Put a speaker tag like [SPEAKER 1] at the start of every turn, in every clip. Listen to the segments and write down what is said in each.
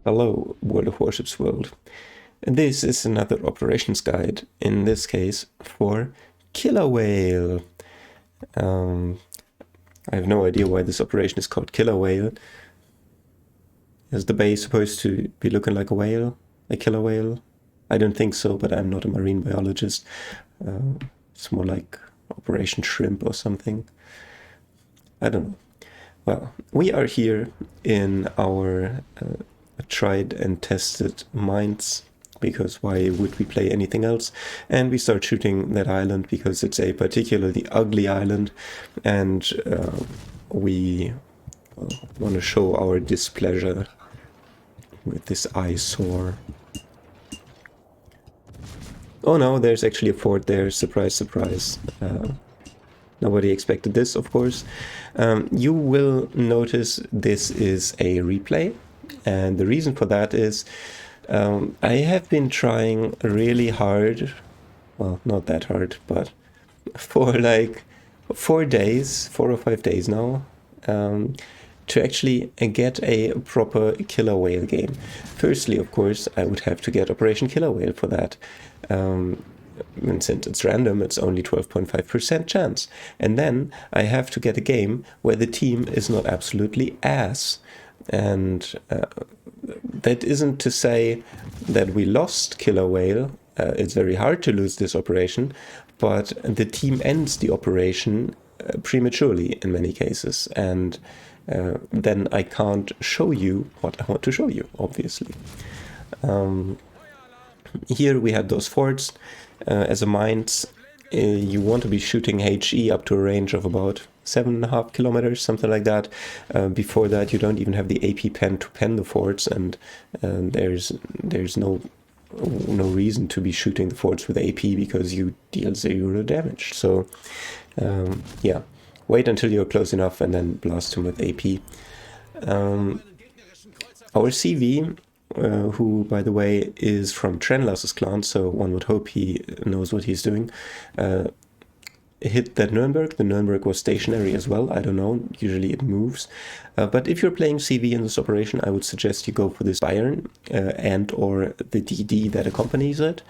[SPEAKER 1] Hello, World of Warships world. This is another operations guide, in this case for Killer Whale. I have no idea why this operation is called Killer Whale. Is the base supposed to be looking like a whale? A killer whale? I don't think so, but I'm not a marine biologist. It's more like Operation Shrimp or something. I don't know. Well, we are here in our tried and tested mines, because why would we play anything else? And we start shooting that island because it's a particularly ugly island, and we want to show our displeasure with this eyesore. Oh no, there's actually a fort there. Surprise, surprise. Nobody expected this, of course. You will notice this is a replay, and the reason for that is I have been trying really hard, well, not that hard, but for like 4 days, 4 or 5 days now, to actually get a proper Killer Whale game. Firstly, of course, I would have to get Operation Killer Whale for that. And since it's random, it's only 12.5% chance. And then I have to get a game where the team is not absolutely ass. And that isn't to say that we lost Killer Whale. It's very hard to lose this operation, but the team ends the operation prematurely in many cases. And then I can't show you what I want to show you, obviously. Here we have those forts. As a mines, you want to be shooting HE up to a range of about 7.5 kilometers, something like that. Before that, you don't even have the AP pen to pen the forts, and there's no reason to be shooting the forts with AP because you deal 0 damage. So yeah, wait until you're close enough and then blast him with AP. Our CV, who, by the way, is from Trenlas's clan, so one would hope he knows what he's doing, hit that Nuremberg. The Nuremberg was stationary as well. I don't know. Usually it moves. But if you're playing CV in this operation, I would suggest you go for this Bayern and or the DD that accompanies it,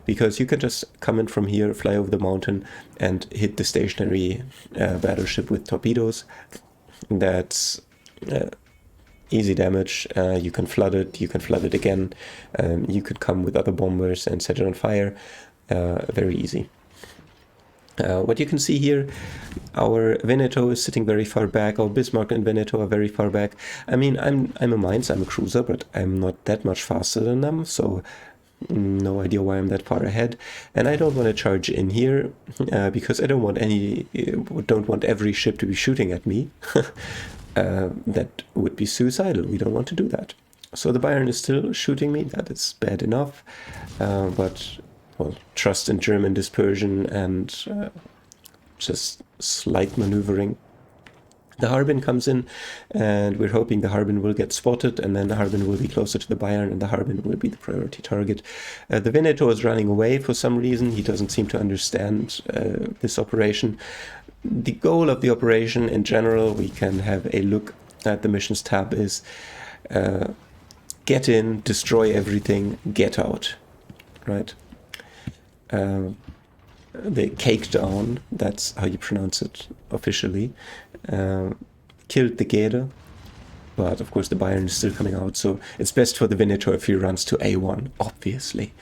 [SPEAKER 1] because you can just come in from here, fly over the mountain, and hit the stationary battleship with torpedoes. That's easy damage. You can flood it. You can flood it again. You could come with other bombers and set it on fire. Very easy. What you can see here, our Veneto is sitting very far back. Our Bismarck and Veneto are very far back. I mean, I'm a mines, I'm a cruiser, but I'm not that much faster than them, so no idea why I'm that far ahead. And I don't want to charge in here because I don't want every ship to be shooting at me. That would be suicidal. We don't want to do that. So the Bayern is still shooting me. That is bad enough, but well, trust in German dispersion and just slight maneuvering. The Harbin comes in, and we're hoping the Harbin will get spotted, and then the Harbin will be closer to the Bayern, and the Harbin will be the priority target. The Veneto is running away for some reason. He doesn't seem to understand this operation. The goal of the operation in general, we can have a look at the missions tab, is get in, destroy everything, get out, right? The cake down, that's how you pronounce it officially, killed the Gede, but of course the Bayern is still coming out, so it's best for the Veneto if he runs to A1, obviously.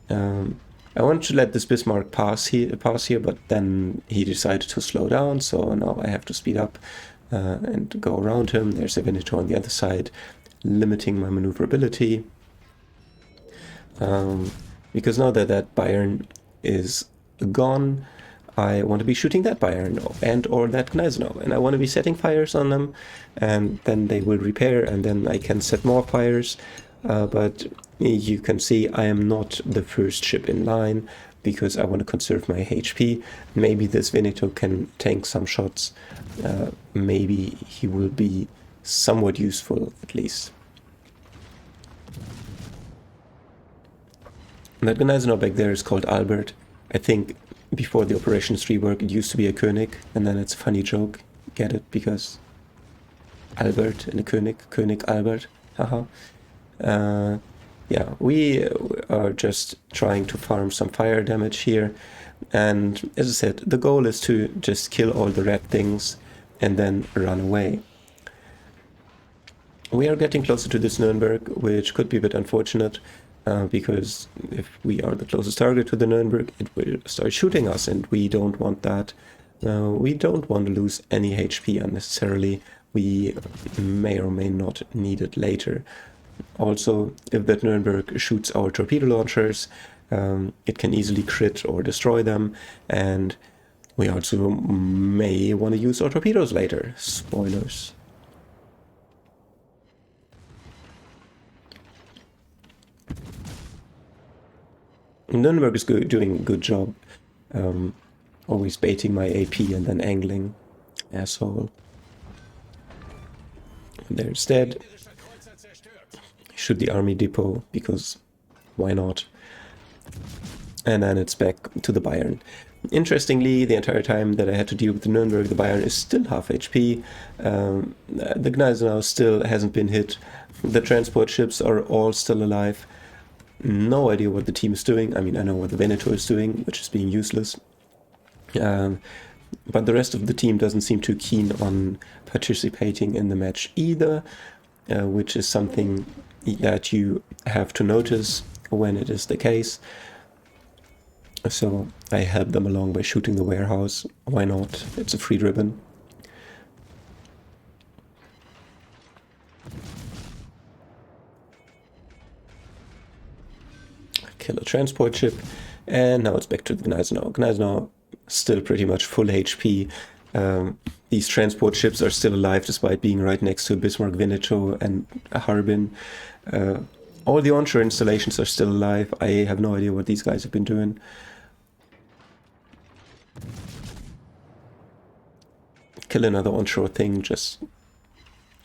[SPEAKER 1] I wanted to let this Bismarck pass here, but then he decided to slow down, so now I have to speed up and go around him. There's a Veneto on the other side, limiting my maneuverability. Because now that that Bayern is gone, I want to be shooting that Bayern and or that Gneisenau, and I want to be setting fires on them, and then they will repair, and then I can set more fires. But you can see I am not the first ship in line because I want to conserve my HP. Maybe this Veneto can tank some shots. Maybe he will be somewhat useful at least. That Gneisenau back there is called Albert. I think before the Operations rework it used to be a König, and then it's a funny joke. Get it? Because Albert and a König, König Albert. Haha. Yeah, we are just trying to farm some fire damage here. And as I said, the goal is to just kill all the red things and then run away. We are getting closer to this Nuremberg, which could be a bit unfortunate, because if we are the closest target to the Nuremberg, it will start shooting us, and we don't want that. We don't want to lose any HP unnecessarily. We may or may not need it later. Also, if that Nuremberg shoots our torpedo launchers, it can easily crit or destroy them, and we also may want to use our torpedoes later. Spoilers. Nuremberg is doing a good job, always baiting my AP and then angling. Asshole. There it's dead. Shoot the army depot, because why not? And then it's back to the Bayern. Interestingly, the entire time that I had to deal with the Nuremberg, the Bayern is still half HP. The Gneisenau still hasn't been hit. The transport ships are all still alive. No idea what the team is doing. I mean, I know what the Veneto is doing, which is being useless. But the rest of the team doesn't seem too keen on participating in the match either, which is something that you have to notice when it is the case. So I help them along by shooting the warehouse. Why not? It's a free ribbon. Kill a transport ship, and now it's back to the Gneisenau. Gneisenau still pretty much full HP. These transport ships are still alive despite being right next to Bismarck, Veneto, and Harbin. All the onshore installations are still alive. I have no idea what these guys have been doing. Kill another onshore thing just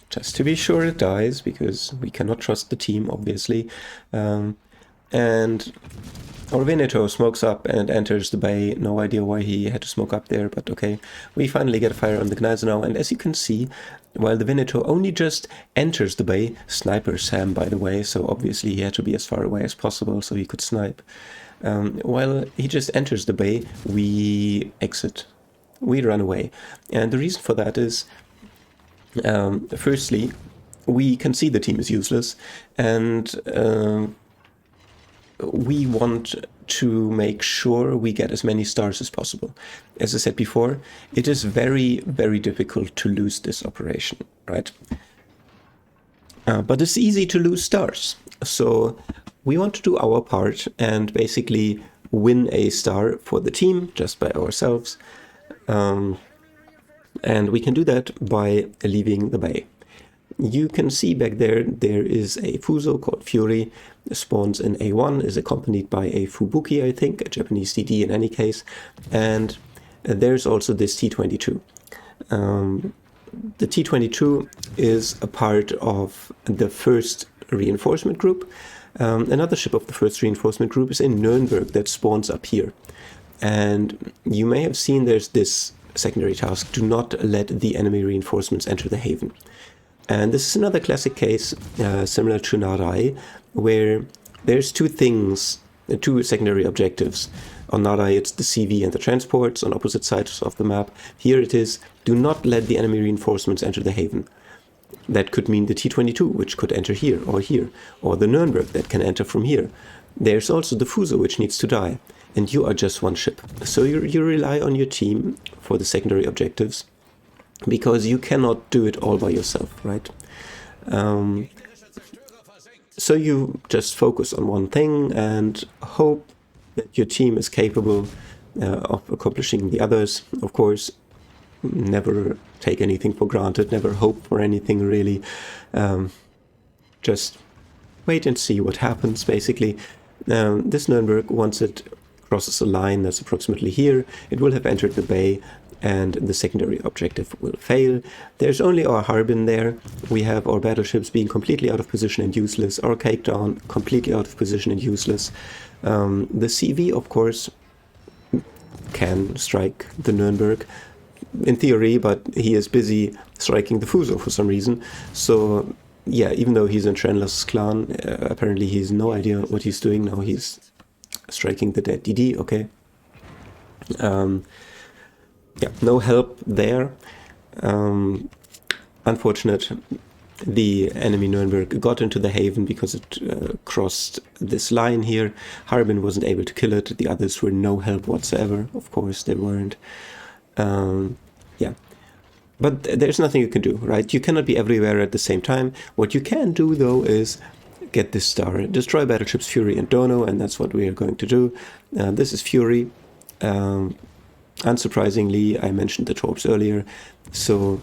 [SPEAKER 1] to be sure it dies, because we cannot trust the team, obviously. And our Veneto smokes up and enters the bay. No idea why he had to smoke up there, but okay. We finally get a fire on the Gneisenau, and as you can see, while the Veneto only just enters the bay, sniper Sam, by the way, so obviously he had to be as far away as possible so he could snipe. While he just enters the bay, we exit. We run away. And the reason for that is, firstly, we can see the team is useless, and we want to make sure we get as many stars as possible. As I said before, it is very, very difficult to lose this operation, right? But it's easy to lose stars. So we want to do our part and basically win a star for the team just by ourselves. And we can do that by leaving the bay. You can see back there is a Fuso called Fury, spawns in A1, is accompanied by a Fubuki, I think, a Japanese DD in any case, and there's also this T-22. The T-22 is a part of the first reinforcement group. Another ship of the first reinforcement group is in Nuremberg that spawns up here. And you may have seen there's this secondary task: do not let the enemy reinforcements enter the haven. And this is another classic case, similar to Narai, where there's two secondary objectives. On Narai, it's the CV and the transports on opposite sides of the map. Here it is: do not let the enemy reinforcements enter the haven. That could mean the T-22, which could enter here, or the Nuremberg that can enter from here. There's also the Fuso, which needs to die. And you are just one ship. So you rely on your team for the secondary objectives, because you cannot do it all by yourself, right? So you just focus on one thing and hope that your team is capable of accomplishing the others. Of course, never take anything for granted, never hope for anything really. Just wait and see what happens, basically. This Nuremberg, once it crosses a line that's approximately here, it will have entered the bay, and the secondary objective will fail. There's only our Harbin there. We have our battleships being completely out of position and useless, our Cakedown completely out of position and useless. The CV, of course, can strike the Nuremberg in theory, but he is busy striking the Fuso for some reason. So yeah, even though he's in Trenla's clan, apparently he has no idea what he's doing. Now he's striking the dead DD, okay. Yeah, no help there. Unfortunate. The enemy Nürnberg got into the haven because it crossed this line here. Harbin wasn't able to kill it. The others were no help whatsoever. Of course, they weren't. Yeah. But there's nothing you can do, right? You cannot be everywhere at the same time. What you can do, though, is get this star. Destroy battleships Fury and Dono, and that's what we are going to do. This is Fury. Unsurprisingly, I mentioned the torps earlier, so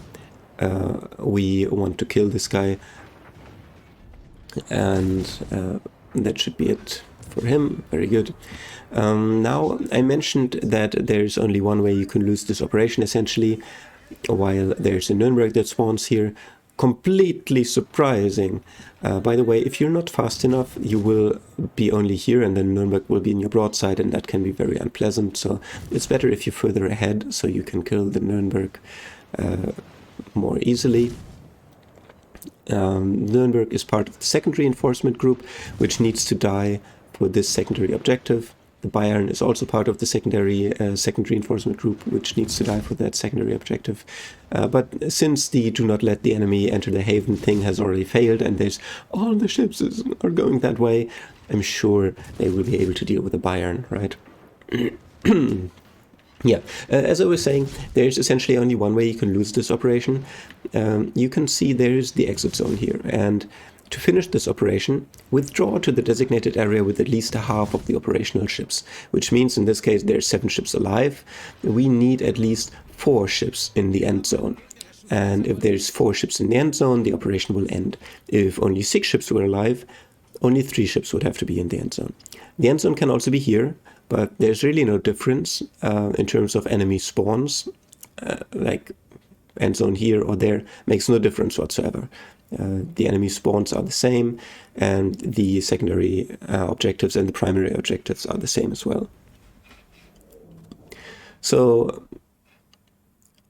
[SPEAKER 1] we want to kill this guy, and that should be it for him. Very good. Now, I mentioned that there's only one way you can lose this operation, essentially, while there's a Nürnberg that spawns here. Completely surprising. By the way, if you're not fast enough, you will be only here, and then Nürnberg will be in your broadside, and that can be very unpleasant. So it's better if you're further ahead, so you can kill the Nürnberg more easily. Nürnberg is part of the second reinforcement group, which needs to die for this secondary objective. The Bayern is also part of the second reinforcement group, which needs to die for that secondary objective. But since the do not let the enemy enter the haven thing has already failed, and there's all the ships are going that way, I'm sure they will be able to deal with the Bayern, right? Yeah, as I was saying, there's essentially only one way you can lose this operation. You can see there's the exit zone here, and to finish this operation, withdraw to the designated area with at least half of the operational ships, which means in this case there's 7 ships alive. We need at least 4 ships in the end zone. And if there's 4 ships in the end zone, the operation will end. If only 6 ships were alive, only 3 ships would have to be in the end zone. The end zone can also be here, but there's really no difference in terms of enemy spawns. Like end zone here or there makes no difference whatsoever. The enemy spawns are the same, and the secondary objectives and the primary objectives are the same as well. So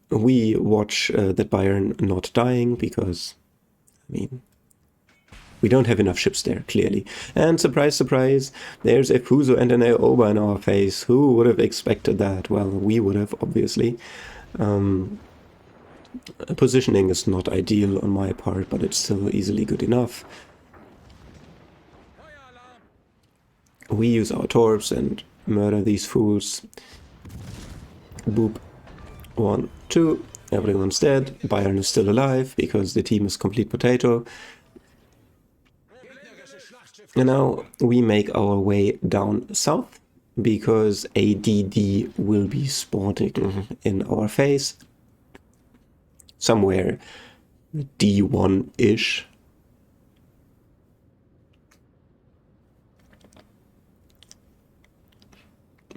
[SPEAKER 1] we watch that Bayern not dying because, I mean, we don't have enough ships there, clearly. And surprise, surprise, there's a Fuso and an Aoba in our face. Who would have expected that? Well, we would have, obviously. Positioning is not ideal on my part, but it's still easily good enough. We use our torps and murder these fools. Boop. 1, 2. Everyone's dead. Bayern is still alive because the team is complete potato. And now we make our way down south because a DD will be spawning in our face. Somewhere D1-ish.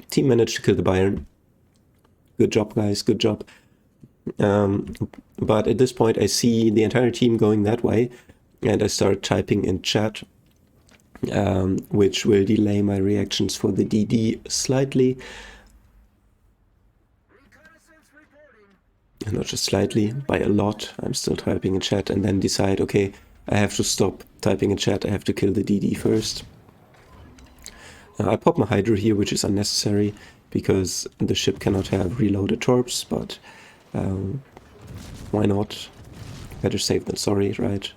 [SPEAKER 1] Team managed to kill the Bayern. Good job, guys, good job. But at this point I see the entire team going that way, and I start typing in chat, which will delay my reactions for the DD slightly. Not just slightly, by a lot. I'm still typing in chat and then decide, okay, I have to stop typing in chat, I have to kill the DD first. I pop my Hydro here, which is unnecessary, because the ship cannot have reloaded torps, but why not? Better safe than sorry, right?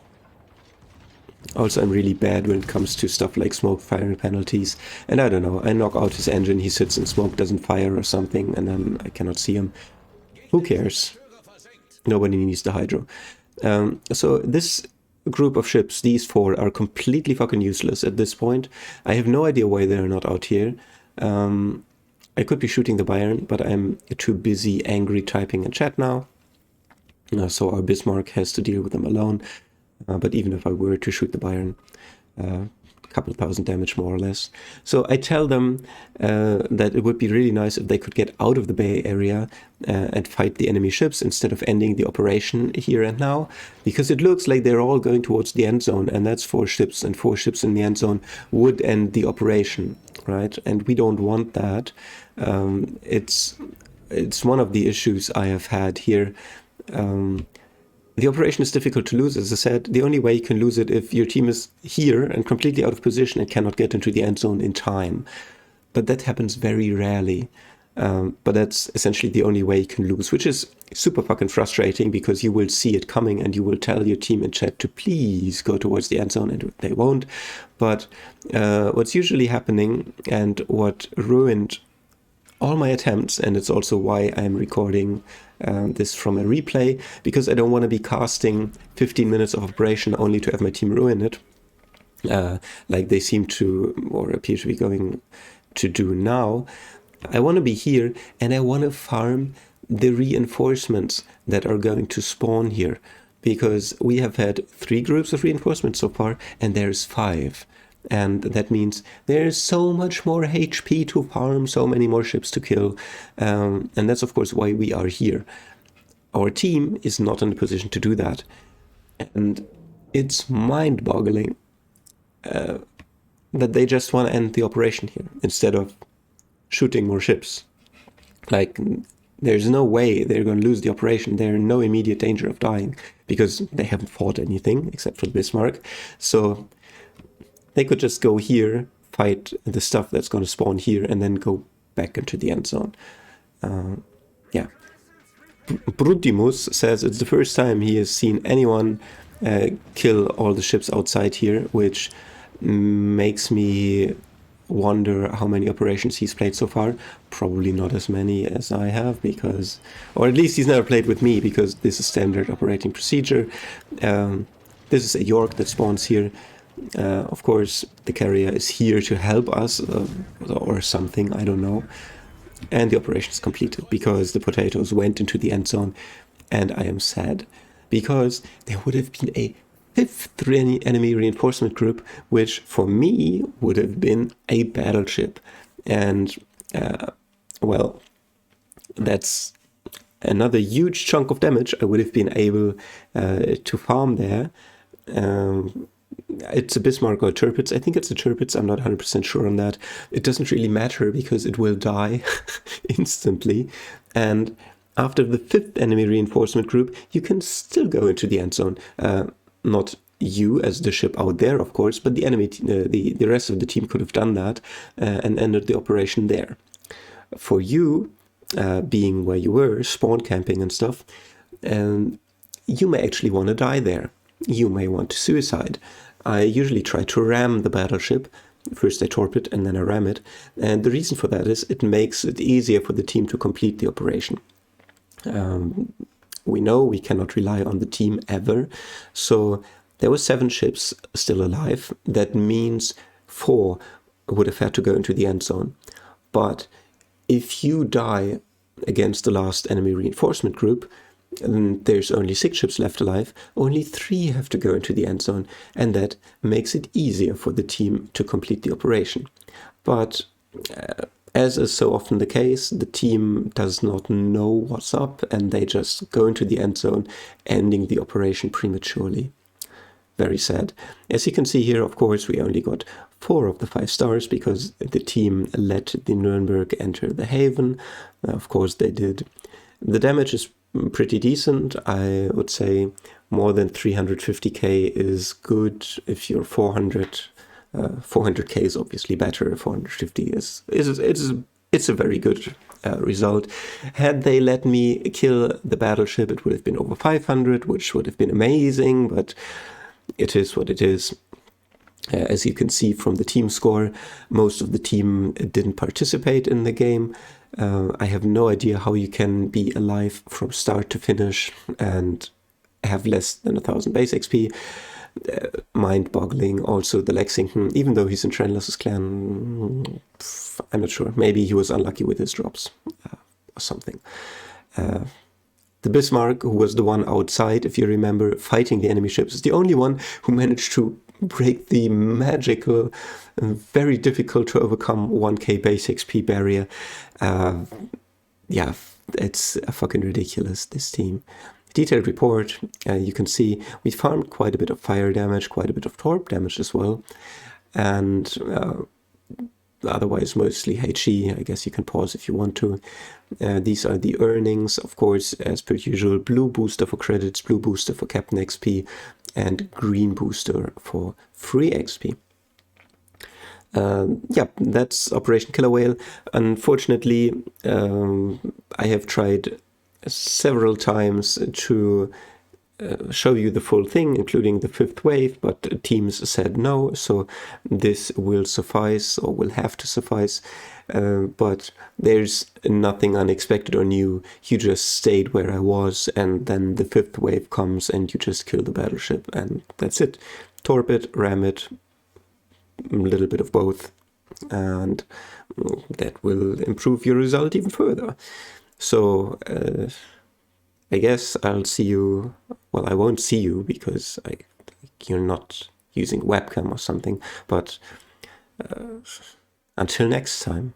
[SPEAKER 1] Also, I'm really bad when it comes to stuff like smoke fire penalties, and I don't know, I knock out his engine, he sits in smoke, doesn't fire or something, and then I cannot see him. Who cares? Nobody needs the Hydro. So this group of ships, these 4, are completely fucking useless at this point. I have no idea why they're not out here. I could be shooting the Bayern, but I'm too busy angry typing in chat now. So our Bismarck has to deal with them alone. But even if I were to shoot the Bayern, a couple of thousand damage more or less. So I tell them that it would be really nice if they could get out of the Bay area and fight the enemy ships instead of ending the operation here and now, because it looks like they're all going towards the end zone, and that's 4 ships, and 4 ships in the end zone would end the operation, right? And we don't want that. It's one of the issues I have had here. The operation is difficult to lose, as I said. The only way you can lose it if your team is here and completely out of position and cannot get into the end zone in time. But that happens very rarely. But that's essentially the only way you can lose, which is super fucking frustrating because you will see it coming and you will tell your team in chat to please go towards the end zone, and they won't. But what's usually happening, and what ruined all my attempts, and it's also why I'm recording this from a replay, because I don't want to be casting 15 minutes of operation only to have my team ruin it, like they seem to, or appear to be going to do now. I want to be here and I want to farm the reinforcements that are going to spawn here, because we have had 3 groups of reinforcements so far and there's 5. And that means there's so much more HP to farm, so many more ships to kill. And that's, of course, why we are here. Our team is not in a position to do that. And it's mind-boggling that they just want to end the operation here instead of shooting more ships. Like, there's no way they're going to lose the operation. They're in no immediate danger of dying because they haven't fought anything except for Bismarck. So they could just go here, fight the stuff that's going to spawn here, and then go back into the end zone. Yeah. Brutimus says it's the first time he has seen anyone kill all the ships outside here, which makes me wonder how many operations he's played so far. Probably not as many as I have, because, or at least he's never played with me, because this is standard operating procedure. This is a York that spawns here. Of course, the carrier is here to help us, or something, I don't know. And the operation is completed, because the potatoes went into the end zone, and I am sad, because there would have been a 5th enemy reinforcement group, which for me would have been a battleship. And, well, that's another huge chunk of damage I would have been able to farm there. It's a Bismarck or Tirpitz. I think it's a Tirpitz. I'm not 100% sure on that. It doesn't really matter because it will die instantly. And after the 5th enemy reinforcement group, you can still go into the end zone. Not you as the ship out there, of course, but the enemy, the rest of the team could have done that and ended the operation there. For you, being where you were, spawn camping and stuff, you may actually want to die there. You may want to suicide. I usually try to ram the battleship. First I torpedo it and then I ram it. And the reason for that is it makes it easier for the team to complete the operation. We know we cannot rely on the team ever. So there were 7 ships still alive. That means 4 would have had to go into the end zone. But if you die against the last enemy reinforcement group, and there's only 6 ships left alive, only 3 have to go into the end zone, and that makes it easier for the team to complete the operation. But as is so often the case, the team does not know what's up, and they just go into the end zone, ending the operation prematurely. Very sad. As you can see here, of course, we only got 4 of the 5 stars because the team let the Nuremberg enter the haven. Of course, they did. The damage is pretty decent. I would say more than 350k is good. If you're 400k is obviously better. 450 it's a very good result. Had they let me kill the battleship, it would have been over 500, which would have been amazing, but it is what it is. As you can see from the team score, most of the team didn't participate in the game. I have no idea how you can be alive from start to finish and have less than 1000 base XP. Mind-boggling. Also the Lexington, even though he's in Trendless's clan, I'm not sure. Maybe he was unlucky with his drops or something. The Bismarck, who was the one outside, if you remember, fighting the enemy ships, is the only one who managed to break the magical, very difficult to overcome 1k base XP barrier. Yeah, it's fucking ridiculous, this team. Detailed report, you can see we farmed quite a bit of fire damage, quite a bit of torp damage as well. And otherwise mostly HE. I guess you can pause if you want to. These are the earnings, of course, as per usual. Blue booster for credits, blue booster for Captain XP, and green booster for free XP. Yeah, that's Operation Killer Whale. Unfortunately, I have tried several times to show you the full thing, including the 5th wave, but teams said no, so this will suffice, or will have to suffice. But there's nothing unexpected or new. You just stayed where I was, and then the 5th wave comes and you just kill the battleship, and that's it. Torp it, ram it, a little bit of both, and that will improve your result even further. So I guess I'll see you, well, I won't see you because you're not using webcam or something, but until next time.